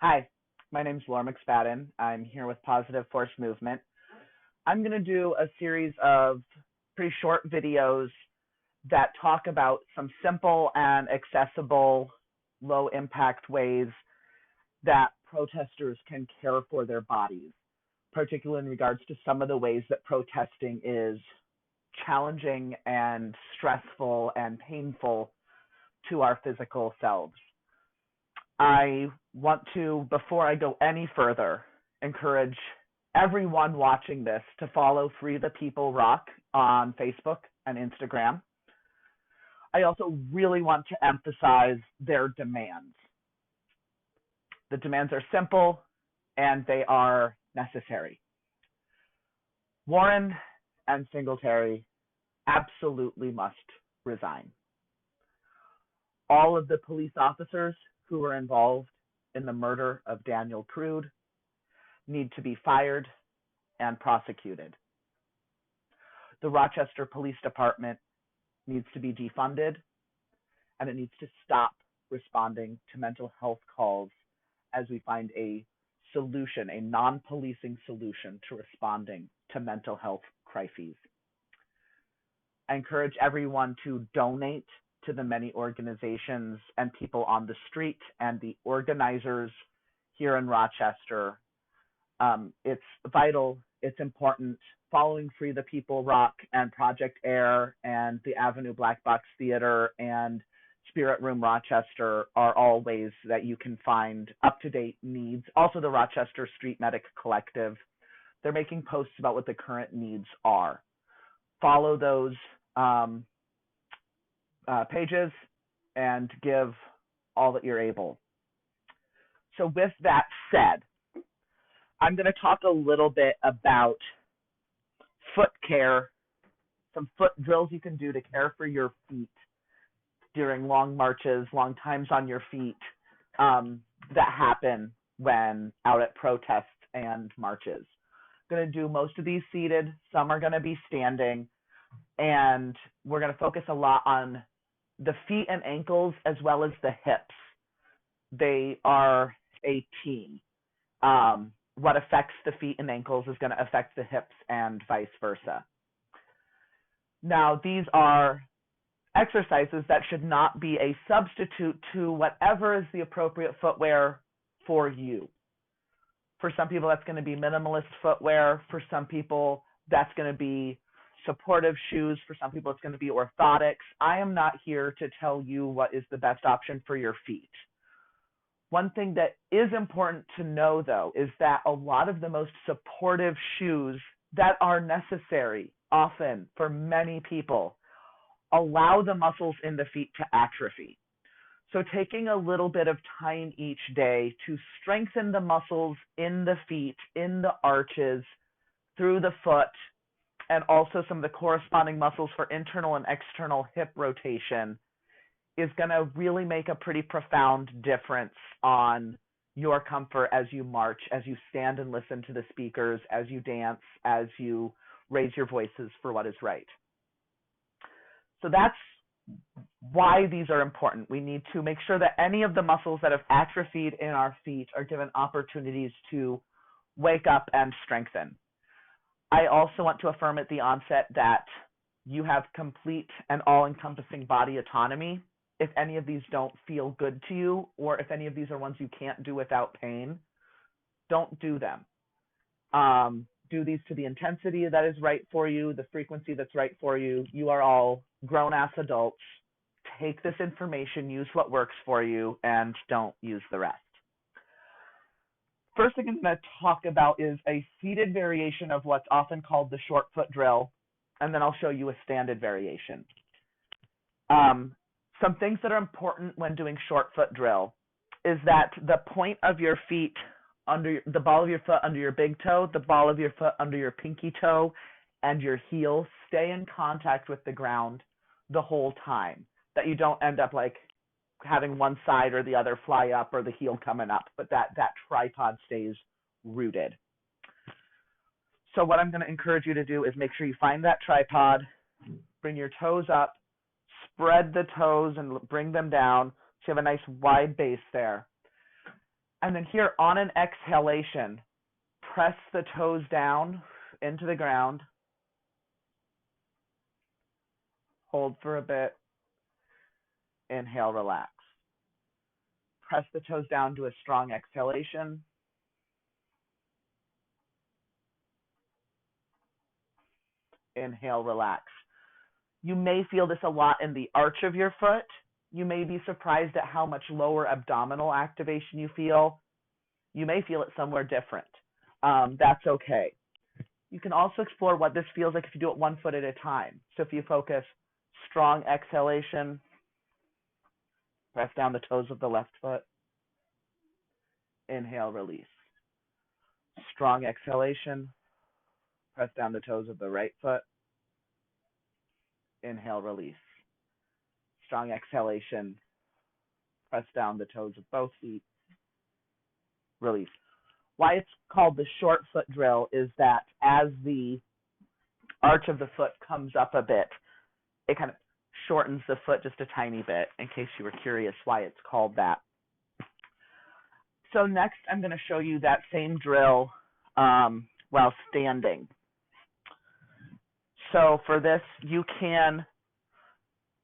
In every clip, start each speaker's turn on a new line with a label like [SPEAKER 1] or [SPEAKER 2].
[SPEAKER 1] Hi, my name's Laura McSpadden. I'm here with Positive Force Movement. I'm going to do a series of pretty short videos that talk about some simple and accessible, low impact ways that protesters can care for their bodies, particularly in regards to some of the ways that protesting is challenging and stressful and painful to our physical selves. I want to, before I go any further, encourage everyone watching this to follow Free the People Rock on Facebook and Instagram. I also really want to emphasize their demands. The demands are simple and they are necessary. Warren and Singletary absolutely must resign. All of the police officers who were involved in the murder of Daniel Prude need to be fired and prosecuted. The Rochester Police Department needs to be defunded, and it needs to stop responding to mental health calls as we find a solution, a non-policing solution to responding to mental health crises. I encourage everyone to donate to the many organizations and people on the street and the organizers here in Rochester. It's vital, it's important. Following Free the People Rock and Project Air and the Avenue Black Box Theater and Spirit Room Rochester are all ways that you can find up-to-date needs. Also the Rochester Street Medic Collective. They're making posts about what the current needs are. Follow those pages and give all that you're able. So with that said, I'm going to talk a little bit about foot care, some foot drills you can do to care for your feet during long marches, long times on your feet that happen when out at protests and marches. I'm going to do most of these seated. Some are going to be standing. And we're going to focus a lot on the feet and ankles as well as the hips. They are a team. What affects the feet and ankles is going to affect the hips and vice versa. Now, these are exercises that should not be a substitute to whatever is the appropriate footwear for you. For some people, that's going to be minimalist footwear. For some people, that's going to be supportive shoes. For some people, it's going to be orthotics. I am not here to tell you what is the best option for your feet. One thing that is important to know, though, is that a lot of the most supportive shoes that are necessary often for many people allow the muscles in the feet to atrophy. So taking a little bit of time each day to strengthen the muscles in the feet, in the arches, through the foot, and also some of the corresponding muscles for internal and external hip rotation is going to really make a pretty profound difference on your comfort as you march, as you stand and listen to the speakers, as you dance, as you raise your voices for what is right. So that's why these are important. We need to make sure that any of the muscles that have atrophied in our feet are given opportunities to wake up and strengthen. I also want to affirm at the onset that you have complete and all-encompassing body autonomy. If any of these don't feel good to you, or if any of these are ones you can't do without pain, don't do them. Do these to the intensity that is right for you, the frequency that's right for you. You are all grown-ass adults. Take this information, use what works for you, and don't use the rest. First thing I'm going to talk about is a seated variation of what's often called the short foot drill, and then I'll show you a standard variation. Some things that are important when doing short foot drill is that the point of your feet under the ball of your foot under your big toe, the ball of your foot under your pinky toe, and your heel stay in contact with the ground the whole time, that you don't end up like having one side or the other fly up or the heel coming up, but that tripod stays rooted. So what I'm going to encourage you to do is make sure you find that tripod, bring your toes up, spread the toes and bring them down so you have a nice wide base there. And then here on an exhalation, press the toes down into the ground. Hold for a bit. Inhale, relax. Press the toes down to a strong exhalation. Inhale, relax. You may feel this a lot in the arch of your foot. You may be surprised at how much lower abdominal activation you feel. You may feel it somewhere different. That's okay. You can also explore what this feels like if you do it 1 foot at a time. So if you focus strong exhalation, press down the toes of the left foot. Inhale, release. Strong exhalation, press down the toes of the right foot. Inhale, release. Strong exhalation, press down the toes of both feet. Release. Why it's called the short foot drill is that as the arch of the foot comes up a bit, it kind of shortens the foot just a tiny bit, in case you were curious why it's called that. So next, I'm going to show you that same drill while standing. So for this, you can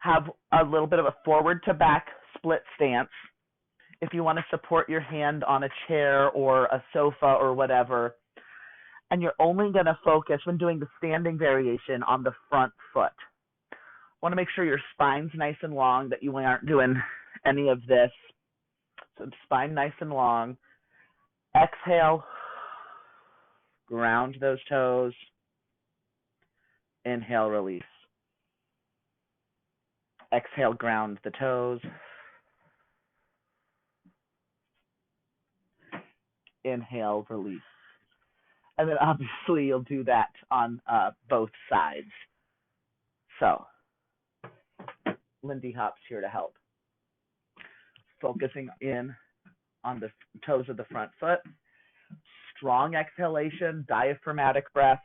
[SPEAKER 1] have a little bit of a forward to back split stance. If you want to support your hand on a chair or a sofa or whatever, and you're only going to focus when doing the standing variation on the front foot. Want to make sure your spine's nice and long, that you aren't doing any of this. So spine nice and long. Exhale, ground those toes. Inhale, release. Exhale, ground the toes. Inhale, release. And then obviously you'll do that on both sides. So, Lindy Hop's here to help. Focusing in on the toes of the front foot. Strong exhalation, diaphragmatic breath.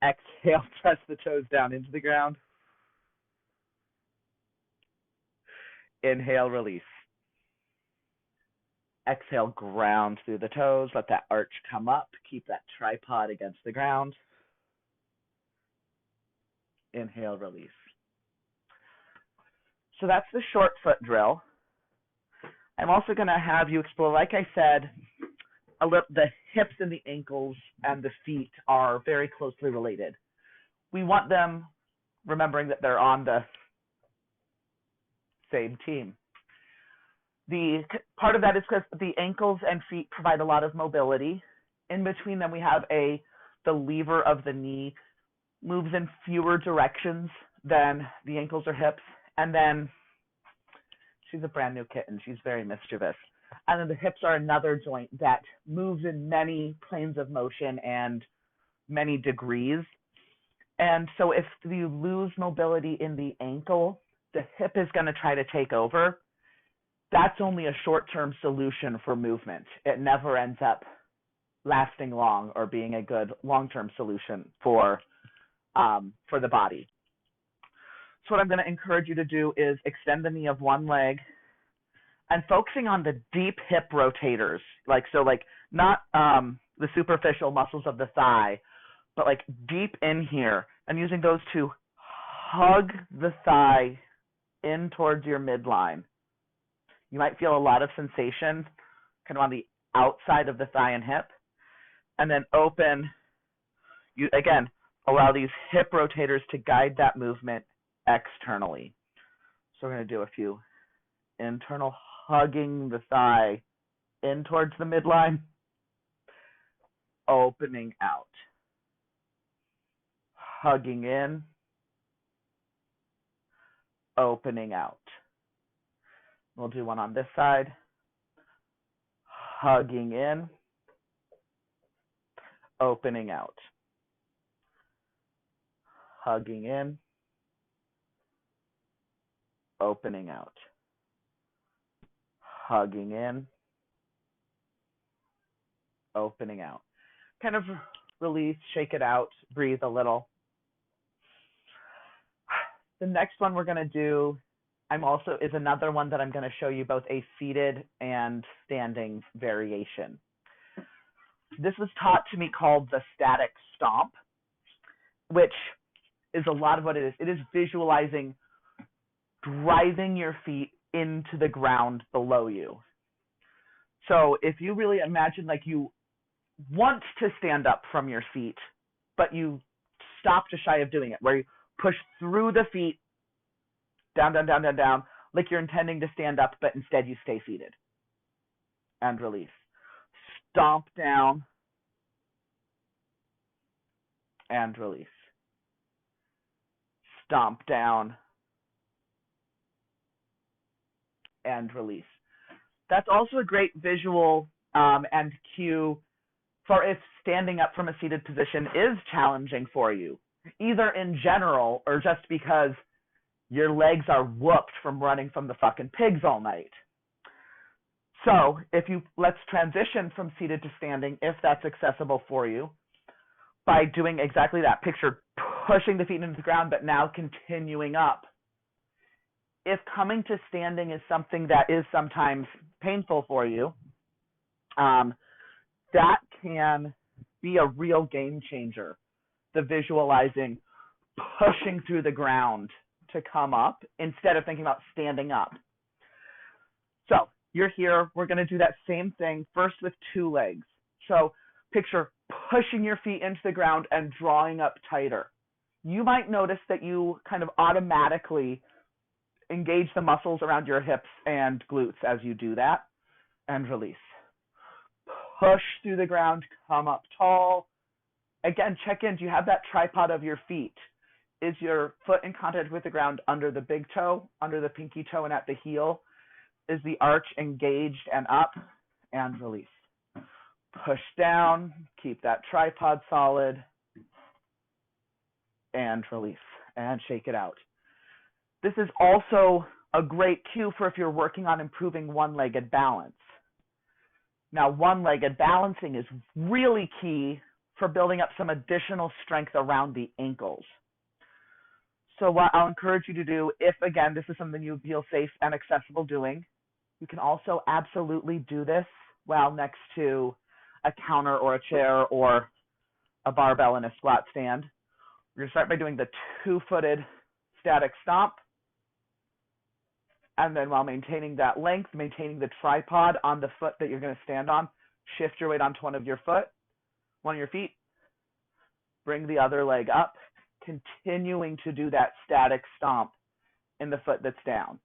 [SPEAKER 1] Exhale, press the toes down into the ground. Inhale, release. Exhale, ground through the toes. Let that arch come up. Keep that tripod against the ground. Inhale, release. So that's the short foot drill. I'm also going to have you explore, like I said, the hips and the ankles and the feet are very closely related. We want them remembering that they're on the same team. The part of that is because the ankles and feet provide a lot of mobility. In between them, we have the lever of the knee moves in fewer directions than the ankles or hips. And then she's a brand new kitten. She's very mischievous. And then the hips are another joint that moves in many planes of motion and many degrees. And so if you lose mobility in the ankle, the hip is going to try to take over. That's only a short-term solution for movement. It never ends up lasting long or being a good long-term solution for the body. So what I'm going to encourage you to do is extend the knee of one leg and focusing on the deep hip rotators, like not the superficial muscles of the thigh, but like deep in here, and using those to hug the thigh in towards your midline. You might feel a lot of sensation kind of on the outside of the thigh and hip, and then open. You again allow these hip rotators to guide that movement externally. So we're going to do a few internal hugging the thigh in towards the midline, opening out, hugging in, opening out. We'll do one on this side, hugging in, opening out, hugging in, opening out, hugging in, opening out. Kind of release, shake it out, breathe a little. The next one we're going to do is another one that I'm going to show you both a seated and standing variation. This was taught to me called the static stomp, which is a lot of what it is. It is visualizing driving your feet into the ground below you. So if you really imagine like you want to stand up from your seat, but you stop just shy of doing it, where you push through the feet, down, down, down, down, down, like you're intending to stand up, but instead you stay seated. And release. Stomp down and release. Stomp down and release. That's also a great visual and cue for if standing up from a seated position is challenging for you, either in general or just because your legs are whooped from running from the fucking pigs all night. So let's transition from seated to standing if that's accessible for you by doing exactly that. Picture pushing the feet into the ground, but now continuing up. If coming to standing is something that is sometimes painful for you, that can be a real game changer. The visualizing pushing through the ground to come up instead of thinking about standing up. So you're here. We're going to do that same thing first with two legs. So picture pushing your feet into the ground and drawing up tighter. You might notice that you kind of automatically engage the muscles around your hips and glutes as you do that, and release. Push through the ground, come up tall. Again, check in. Do you have that tripod of your feet? Is your foot in contact with the ground under the big toe, under the pinky toe, and at the heel? Is the arch engaged and up? And release. Push down, keep that tripod solid, and release, and shake it out. This is also a great cue for if you're working on improving one-legged balance. Now, one-legged balancing is really key for building up some additional strength around the ankles. So what I'll encourage you to do, if, again, this is something you feel safe and accessible doing, you can also absolutely do this while next to a counter or a chair or a barbell in a squat stand. We're going to start by doing the two-footed static stomp. And then while maintaining that length, maintaining the tripod on the foot that you're going to stand on, shift your weight onto one of your feet, bring the other leg up, continuing to do that static stomp in the foot that's down.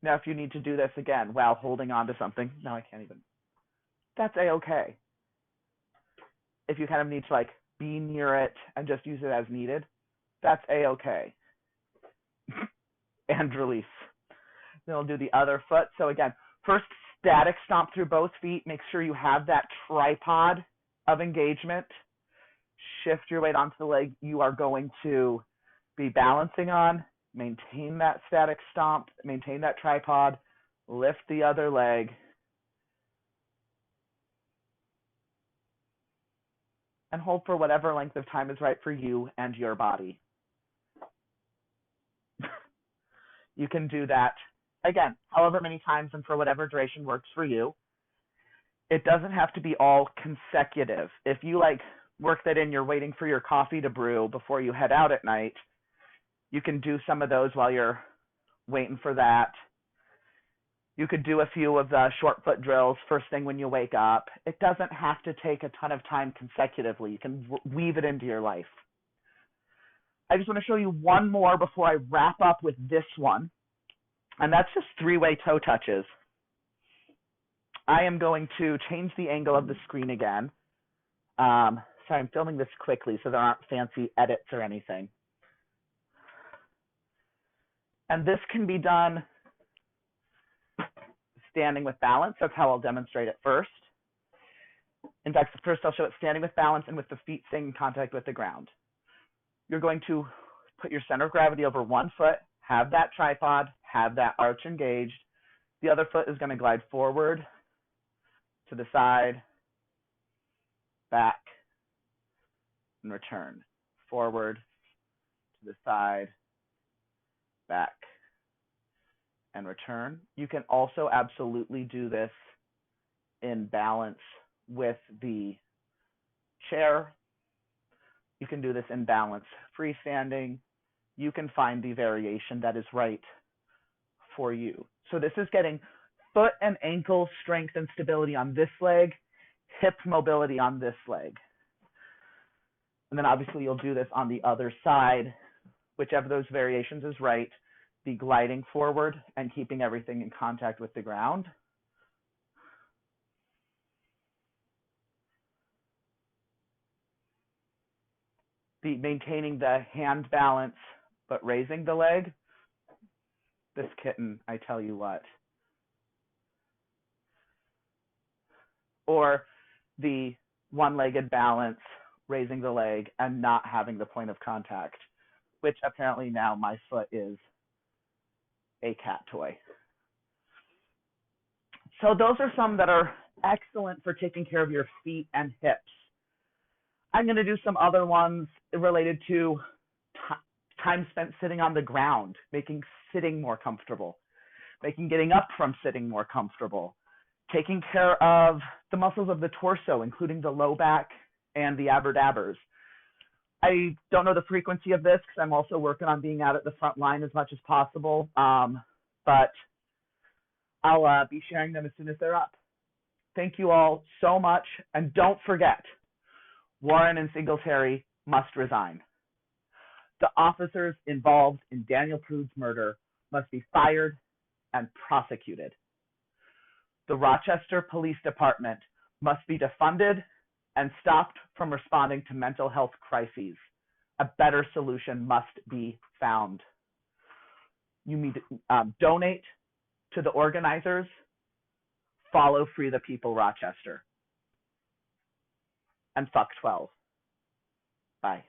[SPEAKER 1] Now, if you need to do this again while holding on to something, no, I can't even. That's A-okay. If you kind of need to like be near it and just use it as needed, that's A-okay. And release. Then we'll do the other foot. So again, first static stomp through both feet. Make sure you have that tripod of engagement. Shift your weight onto the leg you are going to be balancing on. Maintain that static stomp. Maintain that tripod. Lift the other leg. And hold for whatever length of time is right for you and your body. You can do that, again, however many times and for whatever duration works for you. It doesn't have to be all consecutive. If you like work that in, you're waiting for your coffee to brew before you head out at night, you can do some of those while you're waiting for that. You could do a few of the short foot drills first thing when you wake up. It doesn't have to take a ton of time consecutively. You can weave it into your life. I just want to show you one more before I wrap up with this one, and that's just three-way toe touches. I am going to change the angle of the screen again. Sorry, I'm filming this quickly so there aren't fancy edits or anything. And this can be done standing with balance. That's how I'll demonstrate it first. In fact, first I'll show it standing with balance and with the feet staying in contact with the ground. You're going to put your center of gravity over one foot, have that tripod, have that arch engaged. The other foot is going to glide forward, to the side, back, and return. Forward, to the side, back, and return. You can also absolutely do this in balance with the chair. You can do this in balance freestanding. You can find the variation that is right for you. So this is getting foot and ankle strength and stability on this leg, hip mobility on this leg. And then obviously you'll do this on the other side, whichever those variations is right, be gliding forward and keeping everything in contact with the ground. Be maintaining the hand balance, but raising the leg. This kitten, I tell you what. Or the one-legged balance, raising the leg and not having the point of contact, which apparently now my foot is a cat toy. So those are some that are excellent for taking care of your feet and hips. I'm going to do some other ones related to time spent sitting on the ground, making sitting more comfortable, making getting up from sitting more comfortable, taking care of the muscles of the torso, including the low back and the abberdabbers. I don't know the frequency of this because I'm also working on being out at the front line as much as possible, but I'll be sharing them as soon as they're up. Thank you all so much, and don't forget, Warren and Singletary must resign. The officers involved in Daniel Prude's murder must be fired and prosecuted. The Rochester Police Department must be defunded and stopped from responding to mental health crises. A better solution must be found. You need to donate to the organizers. Follow Free the People Rochester. And fuck 12. Bye.